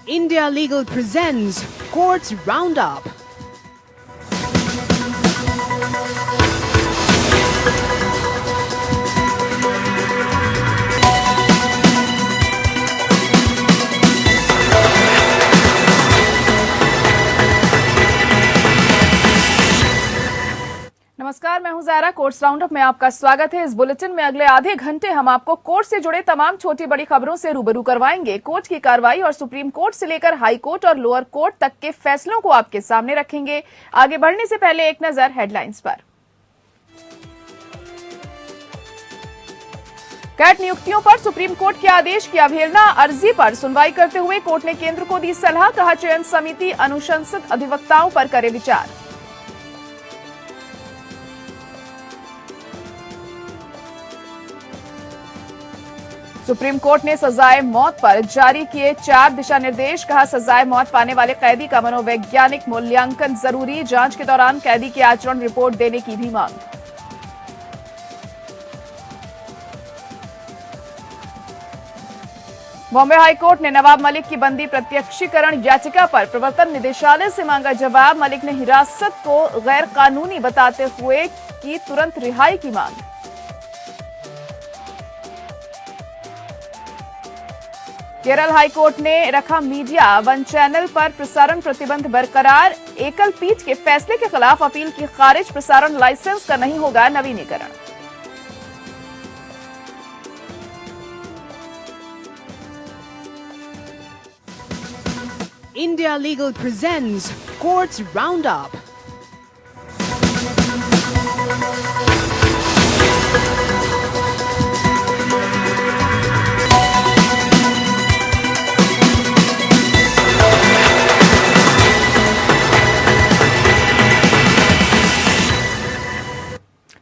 India Legal presents Courts Roundup. नमस्कार, मैं हूं ज़ारा। कोर्ट्स राउंडअप में आपका स्वागत है। इस बुलेटिन में अगले आधे घंटे हम आपको कोर्ट से जुड़े तमाम छोटी बड़ी खबरों से रूबरू करवाएंगे। कोर्ट की कार्रवाई और सुप्रीम कोर्ट से लेकर हाई कोर्ट और लोअर कोर्ट तक के फैसलों को आपके सामने रखेंगे। आगे बढ़ने से पहले एक नजर हेडलाइंस पर। कैट नियुक्तियों पर सुप्रीम कोर्ट के आदेश की अवहेलना अर्जी पर सुनवाई करते हुए कोर्ट ने केंद्र को दी सलाह। कहा, चयन समिति अनुशंसित अधिवक्ताओं पर करे विचार। सुप्रीम कोर्ट ने सजाए मौत पर जारी किए 4 दिशा निर्देश। कहा, सजाए मौत पाने वाले कैदी का मनोवैज्ञानिक मूल्यांकन जरूरी। जांच के दौरान कैदी की आचरण रिपोर्ट देने की भी मांग। बॉम्बे हाईकोर्ट ने नवाब मलिक की बंदी प्रत्यक्षीकरण याचिका पर प्रवर्तन निदेशालय से मांगा जवाब। मलिक ने हिरासत को गैर कानूनी बताते हुए की तुरंत रिहाई की मांग। केरल हाईकोर्ट ने रखा मीडिया वन चैनल पर प्रसारण प्रतिबंध बरकरार। एकल पीठ के फैसले के खिलाफ अपील की खारिज। प्रसारण लाइसेंस का नहीं होगा नवीनीकरण। India Legal presents Courts Roundup.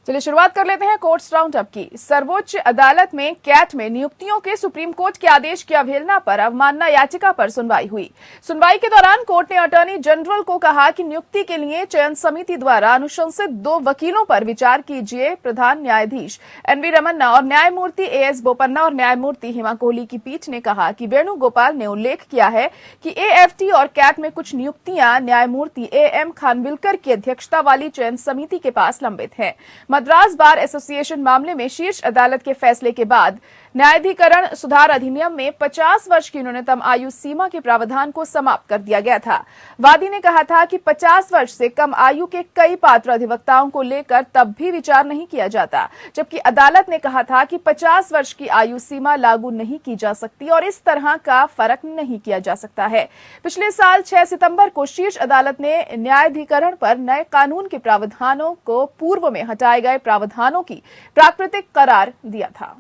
चलिए शुरुआत कर लेते हैं कोर्ट्स राउंडअप की। सर्वोच्च अदालत में कैट में नियुक्तियों के सुप्रीम कोर्ट के आदेश की अवहेलना पर अवमानना याचिका पर सुनवाई हुई। सुनवाई के दौरान कोर्ट ने अटॉर्नी जनरल को कहा कि नियुक्ति के लिए चयन समिति द्वारा अनुशंसित 2 वकीलों पर विचार कीजिए। प्रधान न्यायाधीश एनवी रमन्ना और न्यायमूर्ति एएस बोपन्ना और न्यायमूर्ति हिमा कोहली की पीठ ने कहा कि वेणुगोपाल ने उल्लेख किया है कि एएफटी और कैट में कुछ नियुक्तियां न्यायमूर्ति एएम खानविलकर की अध्यक्षता वाली चयन समिति के पास लंबित है। मद्रास बार एसोसिएशन मामले में शीर्ष अदालत के फैसले के बाद न्यायाधिकरण सुधार अधिनियम में 50 वर्ष की न्यूनतम आयु सीमा के प्रावधान को समाप्त कर दिया गया था। वादी ने कहा था कि 50 वर्ष से कम आयु के कई पात्र अधिवक्ताओं को लेकर तब भी विचार नहीं किया जाता, जबकि अदालत ने कहा था कि 50 वर्ष की आयु सीमा लागू नहीं की जा सकती और इस तरह का फर्क नहीं किया जा सकता है। पिछले साल 6 सितंबर को शीर्ष अदालत ने न्यायाधिकरण पर नए कानून के प्रावधानों को पूर्व में हटाए गए प्रावधानों की प्राकृतिक करार दिया था।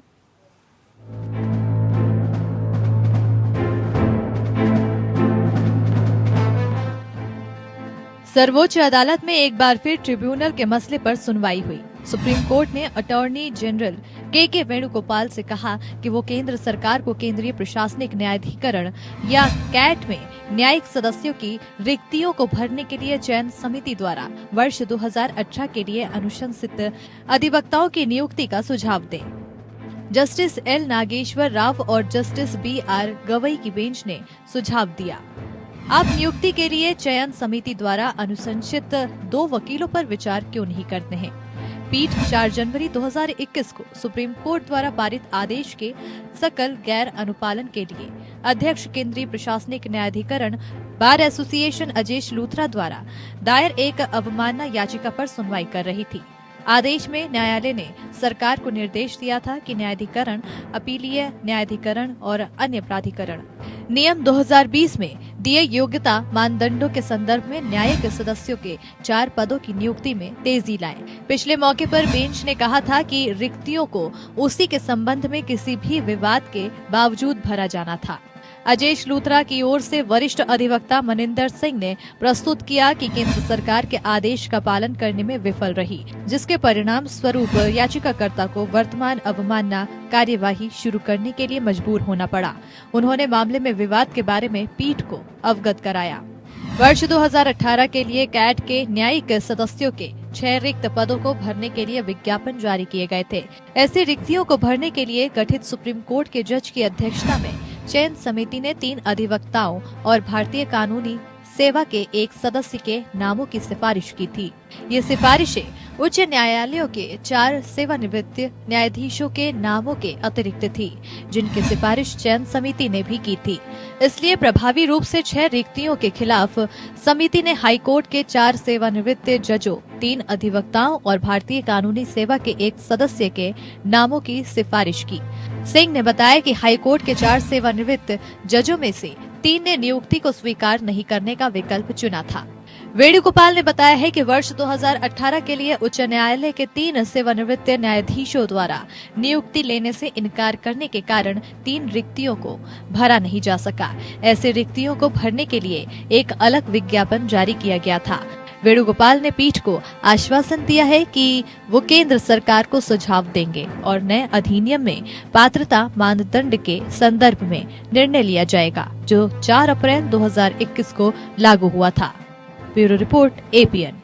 सर्वोच्च अदालत में एक बार फिर ट्रिब्यूनल के मसले पर सुनवाई हुई। सुप्रीम कोर्ट ने अटॉर्नी जनरल के वेणुगोपाल से कहा कि वो केंद्र सरकार को केंद्रीय प्रशासनिक न्यायाधिकरण या कैट में न्यायिक सदस्यों की रिक्तियों को भरने के लिए चयन समिति द्वारा वर्ष 2018 के लिए अनुशंसित अधिवक्ताओं की नियुक्ति का सुझाव दें। जस्टिस एल नागेश्वर राव और जस्टिस BR गवई की बेंच ने सुझाव दिया। आप नियुक्ति के लिए चयन समिति द्वारा अनुशंसित 2 वकीलों पर विचार क्यों नहीं करते हैं? पीठ 4 जनवरी 2021 को सुप्रीम कोर्ट द्वारा पारित आदेश के सकल गैर अनुपालन के लिए अध्यक्ष केंद्रीय प्रशासनिक न्यायाधिकरण बार एसोसिएशन अजेश लूथरा द्वारा दायर एक अवमानना याचिका पर सुनवाई कर रही थी। आदेश में न्यायालय ने सरकार को निर्देश दिया था कि न्यायाधिकरण, अपीलीय न्यायाधिकरण और अन्य प्राधिकरण नियम 2020 में दिए योग्यता मानदंडों के संदर्भ में न्यायिक सदस्यों के 4 पदों की नियुक्ति में तेजी लाएं। पिछले मौके पर बेंच ने कहा था कि रिक्तियों को उसी के संबंध में किसी भी विवाद के बावजूद भरा जाना था। अजेश लूथरा की ओर से वरिष्ठ अधिवक्ता मनिंदर सिंह ने प्रस्तुत किया कि केंद्र सरकार के आदेश का पालन करने में विफल रही, जिसके परिणाम स्वरूप याचिकाकर्ता को वर्तमान अवमानना कार्यवाही शुरू करने के लिए मजबूर होना पड़ा। उन्होंने मामले में विवाद के बारे में पीठ को अवगत कराया। वर्ष 2018 के लिए कैट के न्यायिक सदस्यों के 6 रिक्त पदों को भरने के लिए विज्ञापन जारी किए गए थे। ऐसी रिक्तियों को भरने के लिए गठित सुप्रीम कोर्ट के जज की अध्यक्षता में चयन समिति ने 3 अधिवक्ताओं और भारतीय कानूनी सेवा के एक सदस्य के नामों की सिफारिश की थी। ये सिफारिशें उच्च न्यायालयों के 4 सेवानिवृत्त न्यायाधीशों के नामों के अतिरिक्त थी, जिनकी सिफारिश चयन समिति ने भी की थी। इसलिए प्रभावी रूप से 6 रिक्तियों के खिलाफ समिति ने हाईकोर्ट के 4 सेवानिवृत्त जजों, 3 अधिवक्ताओं और भारतीय कानूनी सेवा के एक सदस्य के नामों की सिफारिश की। सिंह ने बताया कि हाईकोर्ट के 4 सेवानिवृत्त जजों में से 3 ने नियुक्ति को स्वीकार नहीं करने का विकल्प चुना था। वेणुगोपाल ने बताया है कि वर्ष 2018 के लिए उच्च न्यायालय के 3 सेवानिवृत्त न्यायाधीशों द्वारा नियुक्ति लेने से इनकार करने के कारण 3 रिक्तियों को भरा नहीं जा सका। ऐसे रिक्तियों को भरने के लिए एक अलग विज्ञापन जारी किया गया था। वेणुगोपाल ने पीठ को आश्वासन दिया है कि वो केंद्र सरकार को सुझाव देंगे और नए अधिनियम में पात्रता मानदंड के संदर्भ में निर्णय लिया जाएगा, जो 4 अप्रैल 2021 को लागू हुआ था। Bureau report, APN।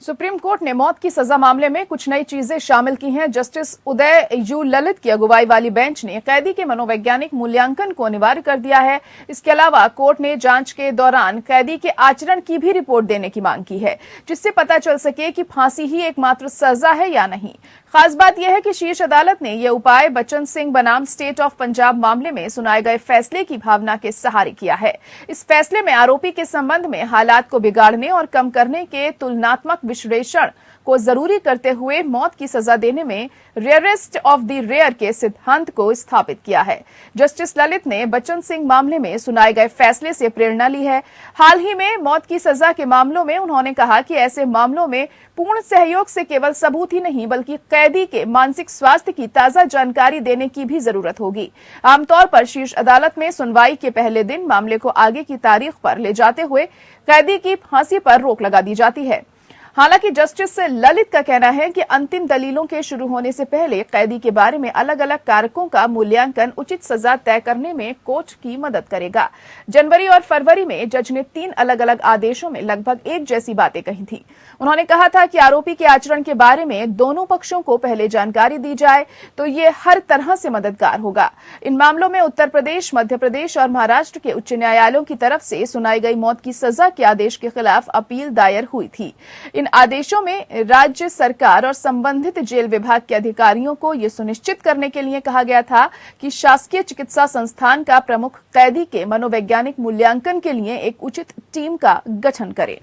Supreme court ने मौत की सजा मामले में कुछ नई चीजें शामिल की हैं। जस्टिस उदय यू ललित की अगुवाई वाली बेंच ने कैदी के मनोवैज्ञानिक मूल्यांकन को अनिवार्य कर दिया है। इसके अलावा कोर्ट ने जांच के दौरान कैदी के आचरण की भी रिपोर्ट देने की मांग की है, जिससे पता चल सके कि फांसी ही एकमात्र सजा है या नहीं। खास बात यह है कि शीर्ष अदालत ने यह उपाय बच्चन सिंह बनाम स्टेट ऑफ पंजाब मामले में सुनाए गए फैसले की भावना के सहारे किया है। इस फैसले में आरोपी के संबंध में हालात को बिगाड़ने और कम करने के तुलनात्मक विश्लेषण को जरूरी करते हुए मौत की सजा देने में रेयरेस्ट ऑफ द रेयर के सिद्धांत को स्थापित किया है। जस्टिस ललित ने बच्चन सिंह मामले में सुनाए गए फैसले से प्रेरणा ली है। हाल ही में मौत की सजा के मामलों में उन्होंने कहा कि ऐसे मामलों में पूर्ण सहयोग से केवल सबूत ही नहीं बल्कि कैदी के मानसिक स्वास्थ्य की ताजा जानकारी देने की भी जरूरत होगी। आमतौर पर शीर्ष अदालत में सुनवाई के पहले दिन मामले को आगे की तारीख पर ले जाते हुए कैदी की फांसी पर रोक लगा दी जाती है। हालांकि जस्टिस ललित का कहना है कि अंतिम दलीलों के शुरू होने से पहले कैदी के बारे में अलग अलग कारकों का मूल्यांकन उचित सजा तय करने में कोर्ट की मदद करेगा। जनवरी और फरवरी में जज ने 3 अलग अलग आदेशों में लगभग एक जैसी बातें कही थी। उन्होंने कहा था कि आरोपी के आचरण के बारे में दोनों पक्षों को पहले जानकारी दी जाए तो ये हर तरह से मददगार होगा। इन मामलों में उत्तर प्रदेश, मध्य प्रदेश और महाराष्ट्र के उच्च न्यायालयों की तरफ से सुनाई गई मौत की सजा के आदेश के खिलाफ अपील दायर हुई थी। इन आदेशों में राज्य सरकार और संबंधित जेल विभाग के अधिकारियों को यह सुनिश्चित करने के लिए कहा गया था कि शासकीय चिकित्सा संस्थान का प्रमुख कैदी के मनोवैज्ञानिक मूल्यांकन के लिए एक उचित टीम का गठन करे।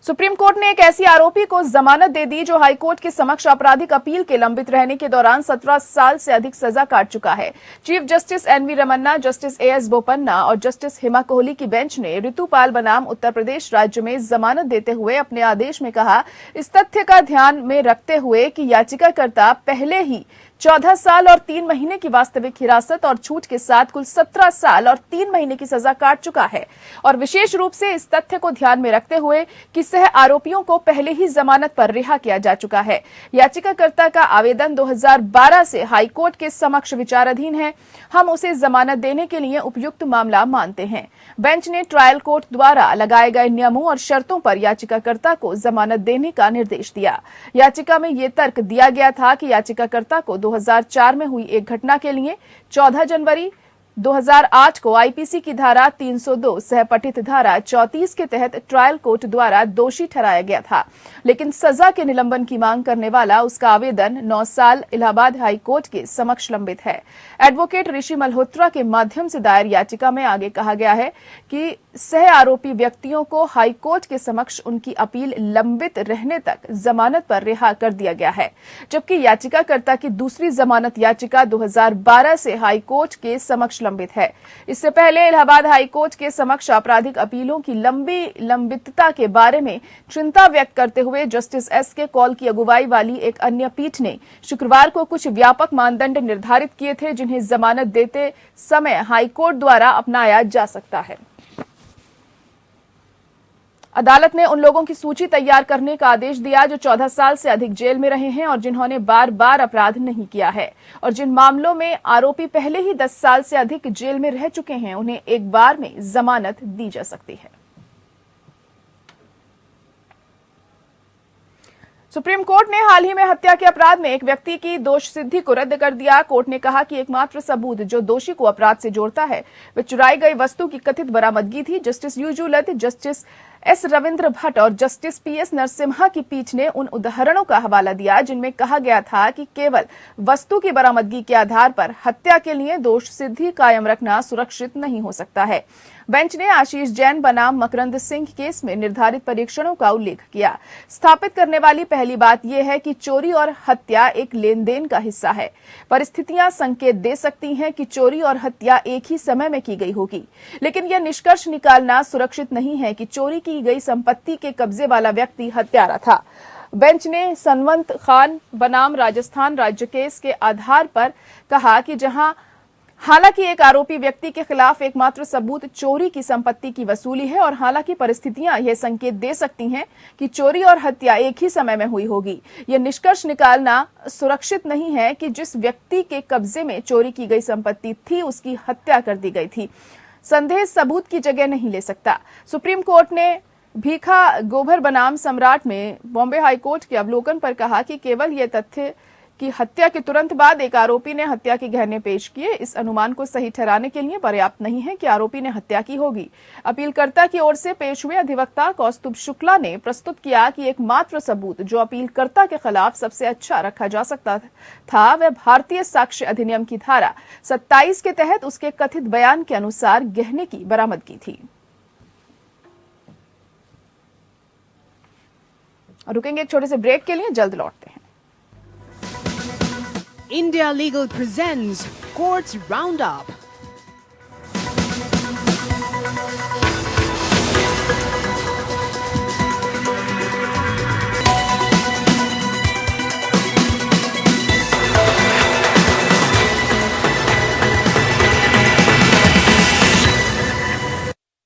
सुप्रीम कोर्ट ने एक ऐसी आरोपी को जमानत दे दी जो हाईकोर्ट के समक्ष आपराधिक अपील के लंबित रहने के दौरान 17 साल से अधिक सजा काट चुका है। Chief justice NV Ramana, justice AS Bopanna और जस्टिस हिमा कोहली की बेंच ने ऋतुपाल बनाम उत्तर प्रदेश राज्य में जमानत देते हुए अपने आदेश में कहा, इस तथ्य का ध्यान में रखते हुए कि याचिकाकर्ता पहले ही 14 साल और 3 महीने की वास्तविक हिरासत और छूट के साथ कुल 17 साल और 3 महीने की सजा काट चुका है, और विशेष रूप से इस तथ्य को ध्यान में रखते हुए कि सह आरोपियों को पहले ही जमानत पर रिहा किया जा चुका है। याचिकाकर्ता का आवेदन 2012 से हाईकोर्ट के समक्ष विचाराधीन है। हम उसे जमानत देने के लिए उपयुक्त मामला मानते हैं। बेंच ने ट्रायल कोर्ट द्वारा लगाए गए नियमों और शर्तों पर याचिकाकर्ता को जमानत देने का निर्देश दिया। याचिका में यह तर्क दिया गया था कि याचिकाकर्ता को 2004 में हुई एक घटना के लिए 14 जनवरी 2008 को आईपीसी की धारा 302 सहपठित धारा 34 के तहत ट्रायल कोर्ट द्वारा दोषी ठहराया गया था, लेकिन सजा के निलंबन की मांग करने वाला उसका आवेदन 9 साल इलाहाबाद हाई कोर्ट के समक्ष लंबित है। एडवोकेट ऋषि मल्होत्रा के माध्यम से दायर याचिका में आगे कहा गया है कि सह आरोपी व्यक्तियों को हाई कोर्ट के समक्ष उनकी अपील लंबित रहने तक जमानत पर रिहा कर दिया गया है, जबकि याचिकाकर्ता की दूसरी जमानत याचिका 2012 से हाई कोर्ट के समक्ष लंबित है। इससे पहले इलाहाबाद हाई कोर्ट के समक्ष आपराधिक अपीलों की लंबी लंबितता के बारे में चिंता व्यक्त करते हुए जस्टिस SK कौल की अगुवाई वाली एक अन्य पीठ ने शुक्रवार को कुछ व्यापक मानदंड निर्धारित किए थे जिन्हें जमानत देते समय हाई कोर्ट द्वारा अपनाया जा सकता है। अदालत ने उन लोगों की सूची तैयार करने का आदेश दिया जो 14 साल से अधिक जेल में रहे हैं और जिन्होंने बार बार अपराध नहीं किया है, और जिन मामलों में आरोपी पहले ही 10 साल से अधिक जेल में रह चुके हैं उन्हें एक बार में जमानत दी जा सकती है। सुप्रीम कोर्ट ने हाल ही में हत्या के अपराध में एक व्यक्ति की दोष सिद्धि को रद्द कर दिया। कोर्ट ने कहा कि एकमात्र सबूत जो दोषी को अपराध से जोड़ता है वह चुराई गई वस्तु की कथित बरामदगी थी। Justice yuzu Lalit, justice S Ravindra Bhatt और जस्टिस पीएस नरसिम्हा की पीठ ने उन उदाहरणों का हवाला दिया जिनमें कहा गया था कि केवल वस्तु की बरामदगी के आधार पर हत्या के लिए दोष सिद्धि कायम रखना सुरक्षित नहीं हो सकता है। बेंच ने आशीष जैन बनाम मकरंद सिंह केस में निर्धारित परीक्षणों का उल्लेख किया। स्थापित करने वाली पहली बात यह है कि चोरी और हत्या एक लेन देन का हिस्सा है। परिस्थितियां संकेत दे सकती हैं कि चोरी और हत्या एक ही समय में की गई होगी, लेकिन यह निष्कर्ष निकालना सुरक्षित नहीं है कि चोरी की गई संपत्ति के कब्जे वाला व्यक्ति हत्यारा था। बेंच ने सनवंत खान बनाम राजस्थान राज्य केस के आधार पर कहा कि जहां हालांकि एक आरोपी व्यक्ति के खिलाफ एकमात्र सबूत चोरी की संपत्ति की वसूली है और हालांकि परिस्थितियां यह संकेत दे सकती हैं कि चोरी और हत्या एक ही समय में हुई होगी, यह निष्कर्ष निकालना सुरक्षित नहीं है कि जिस व्यक्ति के कब्जे में चोरी की गई संपत्ति थी उसकी हत्या कर दी गई थी। संदेह सबूत की जगह नहीं ले सकता। सुप्रीम कोर्ट ने भीखा गोभर बनाम सम्राट में बॉम्बे हाईकोर्ट के अवलोकन पर कहा कि केवल यह तथ्य कि हत्या के तुरंत बाद एक आरोपी ने हत्या के गहने पेश किए इस अनुमान को सही ठहराने के लिए पर्याप्त नहीं है कि आरोपी ने हत्या की होगी। अपीलकर्ता की ओर से पेश हुए अधिवक्ता कौस्तुभ शुक्ला ने प्रस्तुत किया कि एकमात्र सबूत जो अपीलकर्ता के खिलाफ सबसे अच्छा रखा जा सकता था वह भारतीय साक्ष्य अधिनियम की धारा 27 के तहत उसके कथित बयान के अनुसार गहने की बरामदगी थी। रुकेंगे एक छोटे से ब्रेक के लिए, जल्द लौटते हैं। India Legal presents Courts Roundup.